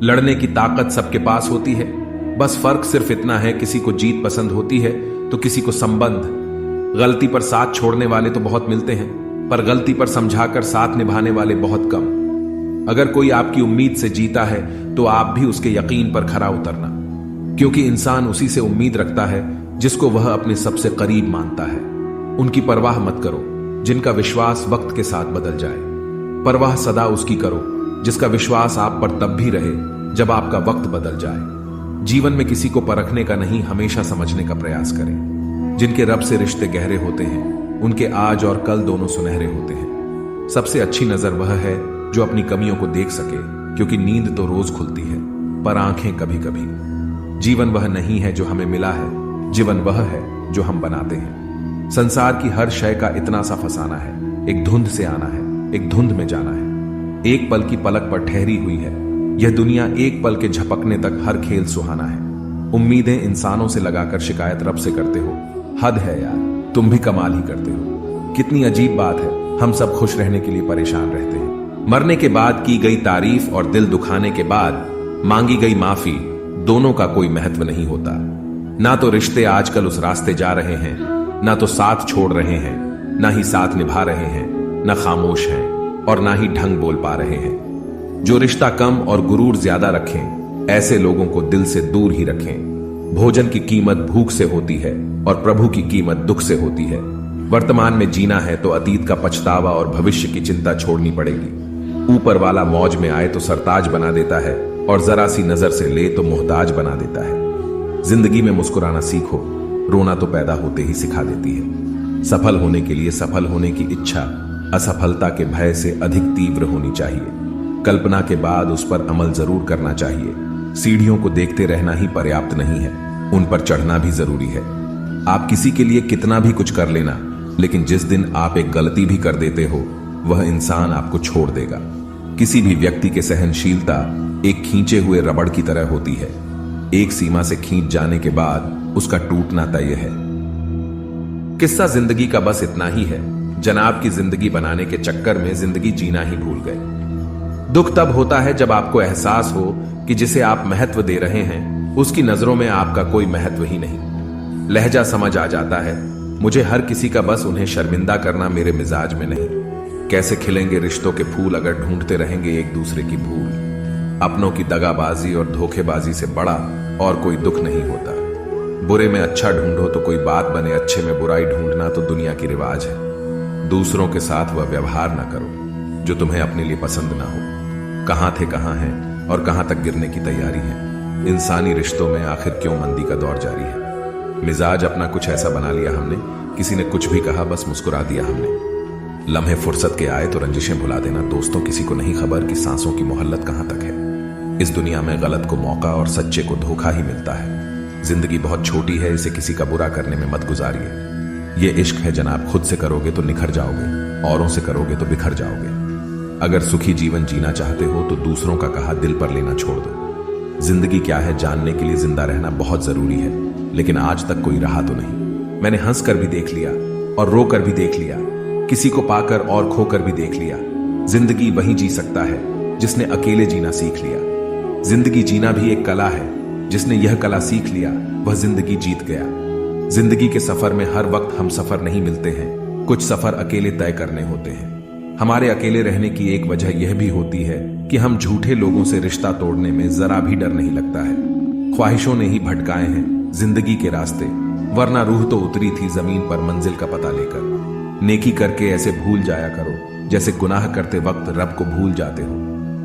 लड़ने की ताकत सबके पास होती है, बस फर्क सिर्फ इतना है, किसी को जीत पसंद होती है तो किसी को संबंध। गलती पर साथ छोड़ने वाले तो बहुत मिलते हैं, पर गलती पर समझाकर साथ निभाने वाले बहुत कम। अगर कोई आपकी उम्मीद से जीता है तो आप भी उसके यकीन पर खरा उतरना, क्योंकि इंसान उसी से उम्मीद रखता है जिसको वह अपने सबसे करीब मानता है। उनकी परवाह मत करो जिनका विश्वास वक्त के साथ बदल जाए, परवाह सदा उसकी करो जिसका विश्वास आप पर तब भी रहे जब आपका वक्त बदल जाए। जीवन में किसी को परखने का नहीं, हमेशा समझने का प्रयास करें। जिनके रब से रिश्ते गहरे होते हैं उनके आज और कल दोनों सुनहरे होते हैं। सबसे अच्छी नजर वह है जो अपनी कमियों को देख सके, क्योंकि नींद तो रोज खुलती है पर आंखें कभी कभी। जीवन वह नहीं है जो हमें मिला है, जीवन वह है जो हम बनाते हैं। संसार की हर शय का इतना सा फसाना है, एक धुंध से आना है, एक धुंध में जाना है। एक पल की पलक पर ठहरी हुई है यह दुनिया, एक पल के झपकने तक हर खेल सुहाना है। उम्मीदें इंसानों से लगाकर शिकायत रब से करते हो, हद है यार, तुम भी कमाल ही करते हो। कितनी अजीब बात है, हम सब खुश रहने के लिए परेशान रहते हैं। मरने के बाद की गई तारीफ और दिल दुखाने के बाद मांगी गई माफी, दोनों का कोई महत्व नहीं होता। ना तो रिश्ते आजकल उस रास्ते जा रहे हैं, ना तो साथ छोड़ रहे हैं, ना ही साथ निभा रहे हैं, ना खामोश हैं और ना ही ढंग बोल पा रहे हैं। जो रिश्ता कम और गुरूर ज्यादा रखें, ऐसे लोगों को दिल से दूर ही रखें। भोजन की कीमत भूख से होती है और प्रभु की कीमत दुख से होती है। वर्तमान में जीना है तो अतीत का पछतावा और भविष्य की चिंता छोड़नी पड़ेगी। ऊपर वाला मौज में आए तो सरताज बना देता है और जरा सी नजर से ले तो मोहताज बना देता है। जिंदगी में मुस्कुराना सीखो, रोना तो पैदा होते ही सिखा देती है। सफल होने के लिए सफल होने की इच्छा असफलता के भय से अधिक तीव्र होनी चाहिए। कल्पना के बाद उस पर अमल जरूर करना चाहिए। सीढ़ियों को देखते रहना ही पर्याप्त नहीं है, उन पर चढ़ना भी जरूरी है। आप किसी के लिए कितना भी कुछ कर लेना, लेकिन जिस दिन आप एक गलती भी कर देते हो वह इंसान आपको छोड़ देगा। किसी भी व्यक्ति की सहनशीलता एक खींचे हुए रबड़ की तरह होती है, एक सीमा से खींच जाने के बाद उसका टूटना तय है। किस्सा जिंदगी का बस इतना ही है, जनाब की जिंदगी बनाने के चक्कर में जिंदगी जीना ही भूल गए। दुख तब होता है जब आपको एहसास हो कि जिसे आप महत्व दे रहे हैं उसकी नजरों में आपका कोई महत्व ही नहीं। लहजा समझ आ जाता है, मुझे हर किसी का बस उन्हें शर्मिंदा करना मेरे मिजाज में नहीं। कैसे खिलेंगे रिश्तों के फूल अगर ढूंढते रहेंगे एक दूसरे की भूल। अपनों की दगाबाजी और धोखेबाजी से बड़ा और कोई दुख नहीं होता। बुरे में अच्छा ढूंढो तो कोई बात बने, अच्छे में बुराई ढूंढना तो दुनिया की रिवाज है। दूसरों के साथ वह व्यवहार ना करो जो तुम्हें अपने लिए पसंद ना हो। कहां थे कहां हैं और कहां तक गिरने की तैयारी है। इंसानी रिश्तों में आखिर क्यों मंदी का दौर जारी है। मिजाज अपना कुछ ऐसा बना लिया हमने, किसी ने कुछ भी कहा बस मुस्कुरा दिया हमने। लम्हे फुर्सत के आए तो रंजिशें भुला देना। दोस्तों, किसी को नहीं खबर कि सांसों की मोहल्लत कहां तक है। इस दुनिया में गलत को मौका और सच्चे को धोखा ही मिलता है। जिंदगी बहुत छोटी है, इसे किसी का बुरा करने में मत गुजारिए। ये इश्क है जनाब, खुद से करोगे तो निखर जाओगे, औरों से करोगे तो बिखर जाओगे। अगर सुखी जीवन जीना चाहते हो तो दूसरों का कहा दिल पर लेना छोड़ दो। जिंदगी क्या है जानने के लिए जिंदा रहना बहुत जरूरी है, लेकिन आज तक कोई रहा तो नहीं। मैंने हंस कर भी देख लिया और रो कर भी देख लिया, किसी को पाकर और खोकर भी देख लिया। जिंदगी वही जी सकता है जिसने अकेले जीना सीख लिया। जिंदगी जीना भी एक कला है, जिसने यह कला सीख लिया वह जिंदगी जीत गया। जिंदगी के सफर में हर वक्त हम सफर नहीं मिलते हैं, कुछ सफर अकेले तय करने होते हैं। हमारे अकेले रहने की एक वजह यह भी होती है कि हम झूठे लोगों से रिश्ता तोड़ने में जरा भी डर नहीं लगता है। ख्वाहिशों ने ही भटकाए हैं जिंदगी के रास्ते, वरना रूह तो उतरी थी जमीन पर मंजिल का पता लेकर। नेकी करके ऐसे भूल जाया करो जैसे गुनाह करते वक्त रब को भूल जाते हो।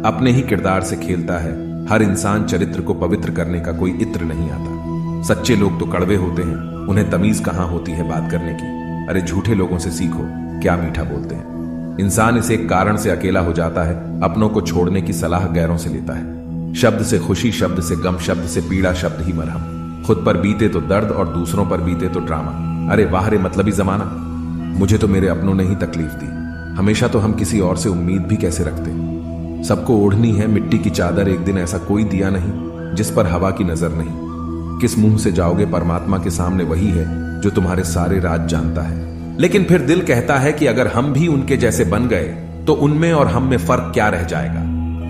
अपने ही किरदार से खेलता है हर इंसान, चरित्र को पवित्र करने का कोई इत्र नहीं आता। सच्चे लोग तो कड़वे होते हैं, उन्हें तमीज कहां होती है बात करने की। अरे झूठे लोगों से सीखो, क्या मीठा बोलते हैं। इंसान इस एक कारण से अकेला हो जाता है, अपनों को छोड़ने की सलाह गैरों से लेता है। शब्द से खुशी, शब्द से गम, शब्द से पीड़ा, शब्द ही मरहम। खुद पर बीते तो दर्द और दूसरों पर बीते तो ड्रामा। अरे वाह रे मतलबी जमाना। मुझे तो मेरे अपनों ने ही तकलीफ दी, हमेशा तो हम किसी और से उम्मीद भी कैसे रखते। सबको ओढ़नी है मिट्टी की चादर, एक दिन ऐसा कोई दिया नहीं जिस पर हवा की नजर नहीं। किस मुंह से जाओगे परमात्मा के सामने, वही है जो तुम्हारे सारे राज जानता है। लेकिन फिर दिल कहता है कि अगर हम भी उनके जैसे बन गए तो उनमें और हम में फर्क क्या रह जाएगा।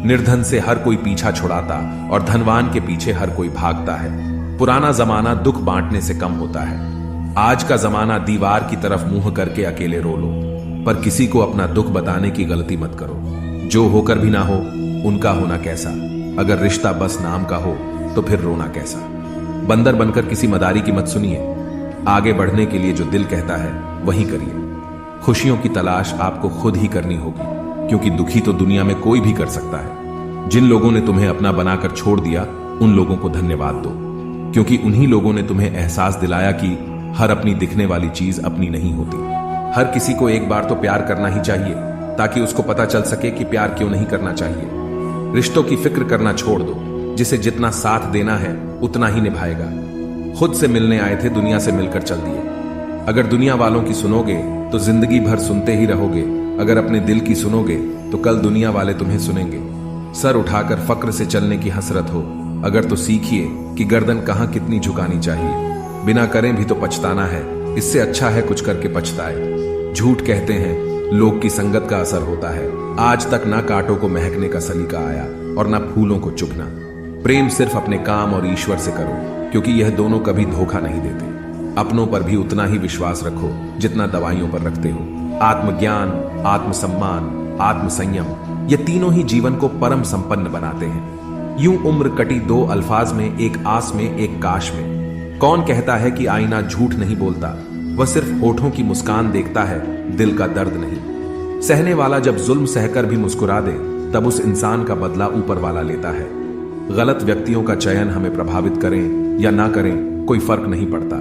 निर्धन से हर कोई पीछा छुड़ाता और धनवान के पीछे हर कोई भागता है। पुराना जमाना दुख बांटने से कम होता है। आज का जमाना दीवार की तरफ मुंह करके अकेले रो लो, पर किसी को अपना दुख बताने की गलती मत करो। जो होकर भी ना हो उनका होना कैसा, अगर रिश्ता बस नाम का हो तो फिर रोना कैसा। बंदर बनकर किसी मदारी की मत सुनिए। आगे बढ़ने के लिए जो दिल कहता है वही करिए। खुशियों की तलाश आपको खुद ही करनी होगी, क्योंकि दुखी तो दुनिया में कोई भी कर सकता है। जिन लोगों ने तुम्हें अपना बनाकर छोड़ दिया उन लोगों को धन्यवाद दो, क्योंकि उन्हीं लोगों ने तुम्हें एहसास दिलाया कि हर अपनी दिखने वाली चीज अपनी नहीं होती। हर किसी को एक बार तो प्यार करना ही चाहिए, ताकि उसको पता चल सके कि प्यार क्यों नहीं करना चाहिए। रिश्तों की फिक्र करना छोड़ दो, जिसे जितना साथ देना है उतना ही निभाएगा। खुद से मिलने आए थे, दुनिया से मिलकर चल दिए। अगर दुनिया वालों की सुनोगे तो जिंदगी भर सुनते ही रहोगे। अगर अपने दिल की सुनोगे तो कल दुनिया वाले तुम्हें सुनेंगे। सर उठाकर फक्र से चलने की हसरत हो अगर तो सीखिए कि गर्दन कहां कितनी झुकानी चाहिए। बिना करें भी तो पछताना है, इससे अच्छा है कुछ करके पछताए। झूठ कहते हैं लोग की संगत का असर होता है। आज तक ना कांटों को महकने का सलीका आया और ना फूलों को चुभना। प्रेम सिर्फ अपने काम और ईश्वर से करो, क्योंकि यह दोनों कभी धोखा नहीं देते। अपनों पर भी उतना ही विश्वास रखो जितना दवाइयों पर रखते हो। आत्मज्ञान, आत्मसम्मान, आत्मसंयम, ये तीनों ही जीवन को परम संपन्न बनाते हैं। यूं उम्र कटी दो अल्फाज में, एक आस में एक काश में। कौन कहता है कि आईना झूठ नहीं बोलता, वह सिर्फ होठों की मुस्कान देखता है, दिल का दर्द नहीं। सहने वाला जब जुल्म सहकर भी मुस्कुरा दे, तब उस इंसान का बदला ऊपर वाला लेता है। गलत व्यक्तियों का चयन हमें प्रभावित करें या ना करें कोई फर्क नहीं पड़ता,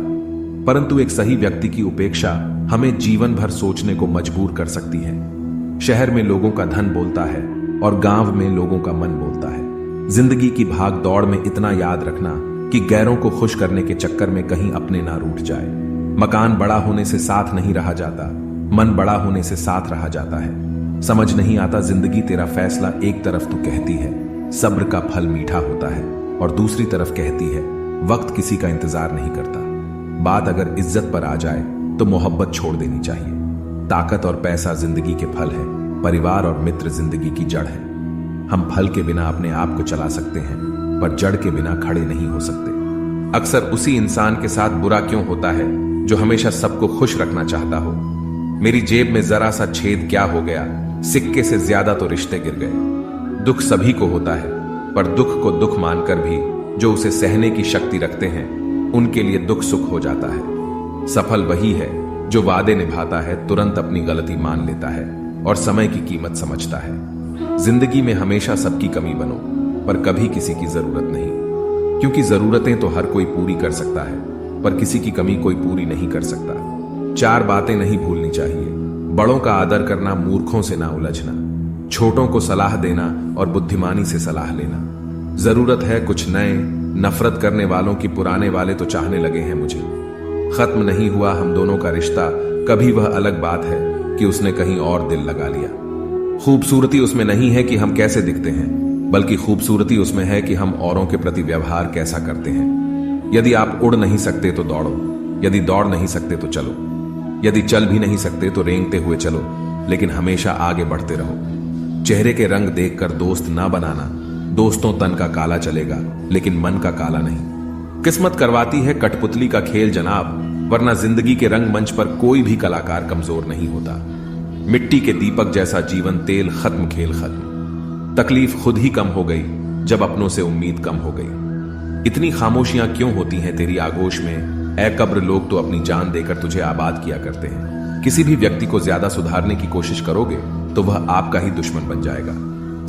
परंतु एक सही व्यक्ति की उपेक्षा हमें जीवन भर सोचने को मजबूर कर सकती है। शहर में लोगों का धन बोलता है और गांव में लोगों का मन बोलता है। जिंदगी की भाग दौड़ में इतना याद रखना कि गैरों को खुश करने के चक्कर में कहीं अपने ना रूठ जाए। मकान बड़ा होने से साथ नहीं रहा जाता, मन बड़ा होने से साथ रहा जाता है। समझ नहीं आता जिंदगी तेरा फैसला, एक तरफ तो कहती है सब्र का फल मीठा होता है और दूसरी तरफ कहती है वक्त किसी का इंतजार नहीं करता। बात अगर इज्जत पर आ जाए तो मोहब्बत छोड़ देनी चाहिए। ताकत और पैसा जिंदगी के फल है, परिवार और मित्र जिंदगी की जड़ है। हम फल के बिना अपने आप को चला सकते हैं, पर जड़ के बिना खड़े नहीं हो सकते। अक्सर उसी इंसान के साथ बुरा क्यों होता है जो हमेशा सबको खुश रखना चाहता हो। मेरी जेब में जरा सा छेद क्या हो गया, सिक्के से ज्यादा तो रिश्ते गिर गए। दुख सभी को होता है, पर दुख को दुख मानकर भी जो उसे सहने की शक्ति रखते हैं उनके लिए दुख सुख हो जाता है। सफल वही है जो वादे निभाता है, तुरंत अपनी गलती मान लेता है और समय की कीमत समझता है। जिंदगी में हमेशा सबकी कमी बनो, पर कभी किसी की जरूरत नहीं, क्योंकि जरूरतें तो हर कोई पूरी कर सकता है, पर किसी की कमी कोई पूरी नहीं कर सकता। चार बातें नहीं भूलनी चाहिए। बड़ों का आदर करना, मूर्खों से ना उलझना, छोटों को सलाह देना और बुद्धिमानी से सलाह लेना। जरूरत है कुछ नए, नफरत करने वालों की पुराने वाले तो चाहने लगे हैं मुझे। खत्म नहीं हुआ हम दोनों का रिश्ता, कभी वह अलग बात है कि उसने कहीं और दिल लगा लिया। खूबसूरती उसमें नहीं है कि हम कैसे दिखते हैं, बल्कि खूबसूरती उसमें है कि हम औरों के प्रति व्यवहार कैसा करते हैं। यदि आप उड़ नहीं सकते तो दौड़ो, यदि दौड़ नहीं सकते तो चलो, यदि चल भी नहीं सकते तो रेंगते हुए चलो, लेकिन हमेशा आगे बढ़ते रहो। चेहरे के रंग देखकर दोस्त ना बनाना। दोस्तों तन का काला चलेगा, लेकिन मन का काला नहीं। किस्मत करवाती है कठपुतली का खेल जनाब, वरना जिंदगी के रंगमंच पर कोई भी कलाकार कमजोर नहीं होता। मिट्टी के दीपक जैसा जीवन तेल, खत्म खेल खत्म। तकलीफ खुद ही कम हो गई जब अपनों से उम्मीद कम हो गई। इतनी खामोशियां क्यों होती हैं तेरी आगोश में? ऐ कब्र, लोग तो अपनी जान देकर तुझे आबाद किया करते हैं। किसी भी व्यक्ति को ज्यादा सुधारने की कोशिश करोगे तो वह आपका ही दुश्मन बन जाएगा।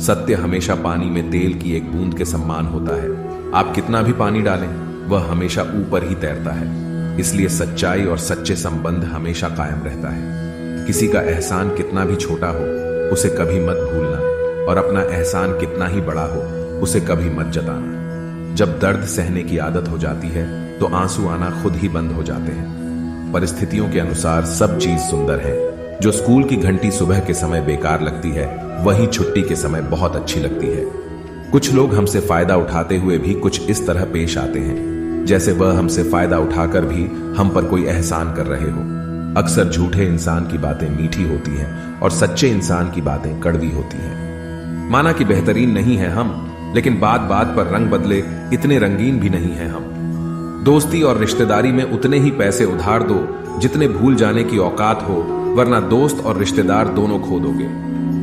सत्य हमेशा पानी में तेल की एक बूंद के समान होता है। आप कितना भी पानी डालें, वह हमेशा ऊपर ही तैरता है। इसलिए सच्चाई और सच्चे संबंध हमेशा कायम रहता है। किसी का एहसान कितना भी छोटा हो, उसे कभी मत भूलना, और अपना एहसान कितना ही बड़ा हो, उसे कभी मत जताना। जब दर्द सहने की आदत हो जाती है तो आंसू आना खुद ही बंद हो जाते हैं। परिस्थितियों के अनुसार सब चीज सुंदर है। जो स्कूल की घंटी सुबह के समय बेकार लगती है, वही छुट्टी के समय बहुत अच्छी लगती है। कुछ लोग हमसे फायदा उठाते हुए भी कुछ इस तरह पेश आते हैं जैसे वह हमसे फायदा उठाकर भी हम पर कोई एहसान कर रहे हो। अक्सर झूठे इंसान की बातें मीठी होती हैं और सच्चे इंसान की बातें कड़वी होती हैं। माना कि बेहतरीन नहीं है हम, लेकिन बात बात पर रंग बदले इतने रंगीन भी नहीं है हम। दोस्ती और रिश्तेदारी में उतने ही पैसे उधार दो जितने भूल जाने की औकात हो, वरना दोस्त और रिश्तेदार दोनों खो दोगे।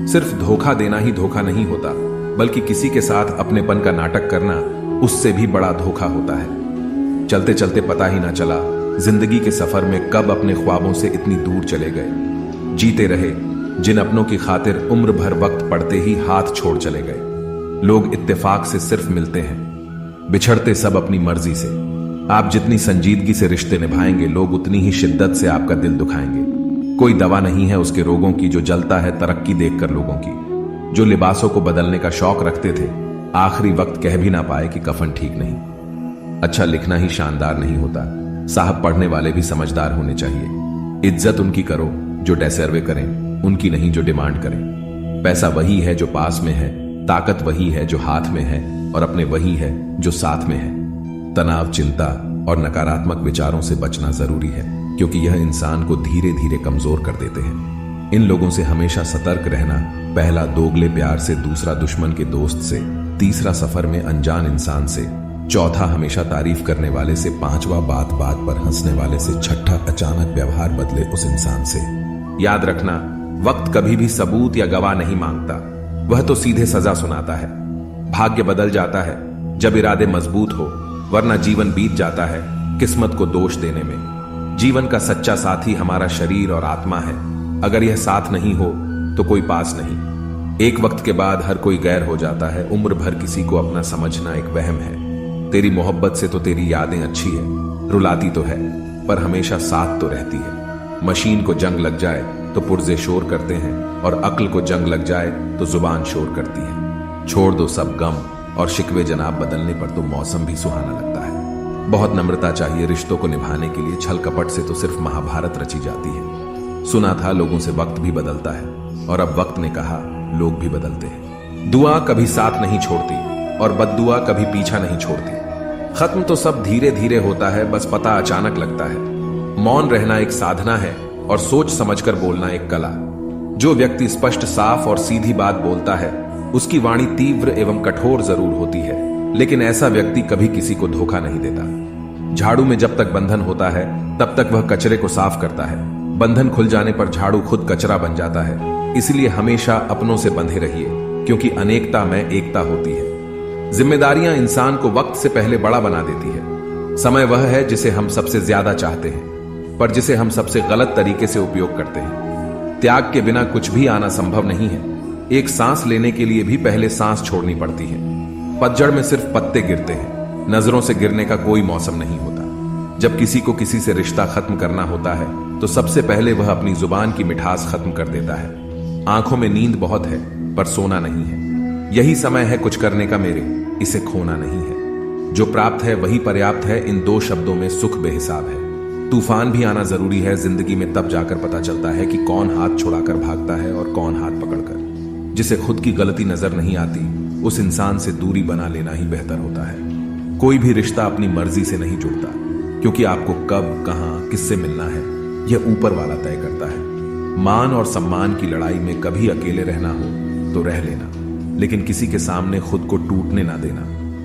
सिर्फ धोखा देना ही धोखा नहीं होता, बल्कि किसी के साथ अपनेपन का नाटक करना उससे भी बड़ा धोखा होता है। चलते चलते पता ही ना चला जिंदगी के सफर में कब अपने ख्वाबों से इतनी दूर चले गए। जीते रहे जिन अपनों की खातिर उम्र भर वक्त पड़ते ही हाथ छोड़ चले गए। लोग इत्तेफाक से सिर्फ मिलते हैं, बिछड़ते सब अपनी मर्जी से। आप जितनी संजीदगी से रिश्ते निभाएंगे, लोग उतनी ही शिद्दत से आपका दिल दुखाएंगे। कोई दवा नहीं है उसके रोगों की जो जलता है तरक्की देखकर लोगों की। जो लिबासों को बदलने का शौक रखते थे, आखिरी वक्त कह भी ना पाए कि कफन ठीक नहीं। अच्छा लिखना ही शानदार नहीं होता, साहब पढ़ने वाले भी समझदार होने चाहिए। इज्जत उनकी करो जो डेसर्वे करें, उनकी नहीं जो डिमांड करें। पैसा वही है जो पास में है, ताकत वही है जो हाथ में है, और अपने वही है जो साथ में है। तनाव, चिंता और नकारात्मक विचारों से बचना जरूरी है, क्योंकि यह इंसान को धीरे धीरे कमजोर कर देते हैं। इन लोगों से हमेशा सतर्क रहना। पहला दोगले प्यार से, दूसरा दुश्मन के दोस्त से, तीसरा सफर में अनजान इंसान से, चौथा हमेशा तारीफ करने वाले से, पांचवा बात बात पर हंसने वाले से, छठा अचानक व्यवहार बदले उस इंसान से। याद रखना, वक्त कभी भी सबूत या गवाह नहीं मांगता, वह तो सीधे सजा सुनाता है। भाग्य बदल जाता है जब इरादे मजबूत हो, वरना जीवन बीत जाता है किस्मत को दोष देने में। जीवन का सच्चा साथी हमारा शरीर और आत्मा है। अगर यह साथ नहीं हो तो कोई पास नहीं। एक वक्त के बाद हर कोई गैर हो जाता है। उम्र भर किसी को अपना समझना एक वहम है। तेरी मोहब्बत से तो तेरी यादें अच्छी है, रुलाती तो है पर हमेशा साथ तो रहती है। मशीन को जंग लग जाए तो पुर्जे शोर करते हैं, और अक्ल को जंग लग जाए तो जुबान शोर करती है। छोड़ दो सब गम और शिकवे, जनाब बदलने पर तो मौसम भी सुहाना लगता है। बहुत नम्रता चाहिए रिश्तों को निभाने के लिए, छल कपट से तो सिर्फ महाभारत रची जाती है। सुना था लोगों से वक्त भी बदलता है, और अब वक्त ने कहा लोग भी बदलते हैं। दुआ कभी साथ नहीं छोड़ती और बद्दुआ कभी पीछा नहीं छोड़ती। खत्म तो सब धीरे धीरे होता है, बस पता अचानक लगता है। मौन रहना एक साधना है और सोच समझकर बोलना एक कला। जो व्यक्ति स्पष्ट, साफ और सीधी बात बोलता है, उसकी वाणी तीव्र एवं कठोर जरूर होती है, लेकिन ऐसा व्यक्ति कभी किसी को धोखा नहीं देता। झाड़ू में जब तक बंधन होता है तब तक वह कचरे को साफ करता है। बंधन खुल जाने पर झाड़ू खुद कचरा बन जाता है। इसलिए हमेशा अपनों से बंधे रहिए, क्योंकि अनेकता में एकता होती है। जिम्मेदारियां इंसान को वक्त से पहले बड़ा बना देती है। समय वह है जिसे हम सबसे ज्यादा चाहते हैं, पर जिसे हम सबसे गलत तरीके से उपयोग करते हैं। त्याग के बिना कुछ भी आना संभव नहीं है। एक सांस लेने के लिए भी पहले सांस छोड़नी पड़ती है। पतझड़ में सिर्फ पत्ते गिरते हैं, नजरों से गिरने का कोई मौसम नहीं होता। जब किसी को किसी से रिश्ता खत्म करना होता है तो सबसे पहले वह अपनी जुबान की मिठास खत्म कर देता है। आंखों में नींद बहुत है पर सोना नहीं है। यही समय है कुछ करने का मेरे, इसे खोना नहीं है। जो प्राप्त है वही पर्याप्त है, इन दो शब्दों में सुख बेहिसाब है। तूफान भी आना जरूरी है जिंदगी में, तब जाकर पता चलता है कि कौन हाथ छुड़ाकर भागता है और कौन हाथ पकड़कर। जिसे खुद की गलती नजर नहीं आती, उस इंसान से दूरी बना लेना ही बेहतर होता है। कोई भी रिश्ता अपनी मर्जी से नहीं जुड़ता, क्योंकि आपको कब, कहां, किससे मिलना है यह ऊपर वाला तय करता है। मान और सम्मान की लड़ाई में कभी अकेले रहना हो तो रह लेना, लेकिन किसी के सामने खुद को टूटने ना देना,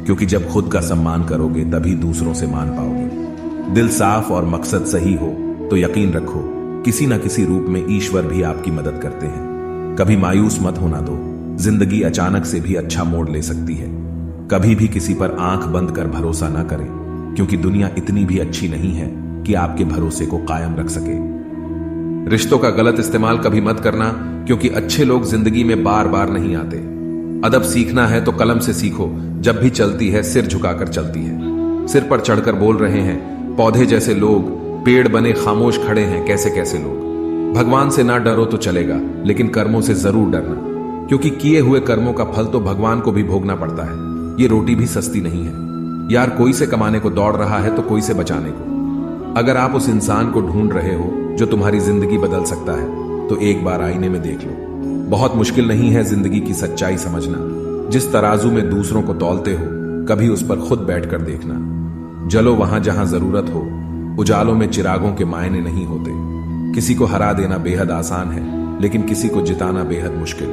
क्योंकि जब खुद का सम्मान करोगे तभी दूसरों से मान पाओगे। दिल साफ और मकसद सही हो तो यकीन रखो किसी न किसी रूप में ईश्वर भी आपकी मदद करते हैं। कभी मायूस मत होना दो, जिंदगी अचानक से भी अच्छा मोड़ ले सकती है। कभी भी किसी पर आंख बंद कर भरोसा ना करें, क्योंकि दुनिया इतनी भी अच्छी नहीं है कि आपके भरोसे को कायम रख सके। रिश्तों का गलत इस्तेमाल कभी मत करना, क्योंकि अच्छे लोग जिंदगी में बार बार नहीं आते। अदब सीखना है तो कलम से सीखो, जब भी चलती है सिर झुकाकर चलती है। सिर पर चढ़कर बोल रहे हैं पौधे जैसे लोग, पेड़ बने खामोश खड़े हैं कैसे कैसे लोग। भगवान से ना डरो तो चलेगा, लेकिन कर्मों से जरूर डरना, क्योंकि किए हुए कर्मों का फल तो भगवान को भी भोगना पड़ता है। ये रोटी भी सस्ती नहीं है यार। कोई से कमाने को दौड़ रहा है तो कोई से बचाने को। अगर आप उस इंसान को ढूंढ रहे हो जो तुम्हारी जिंदगी बदल सकता है, तो एक बार आईने में देख लो। बहुत मुश्किल नहीं है जिंदगी की सच्चाई समझना। जिस तराजू में दूसरों को तौलते हो, कभी उस पर खुद बैठकर देखना। जलो वहां जहां जरूरत हो, उजालों में चिरागों के मायने नहीं होते। किसी को हरा देना बेहद आसान है, लेकिन किसी को जिताना बेहद मुश्किल।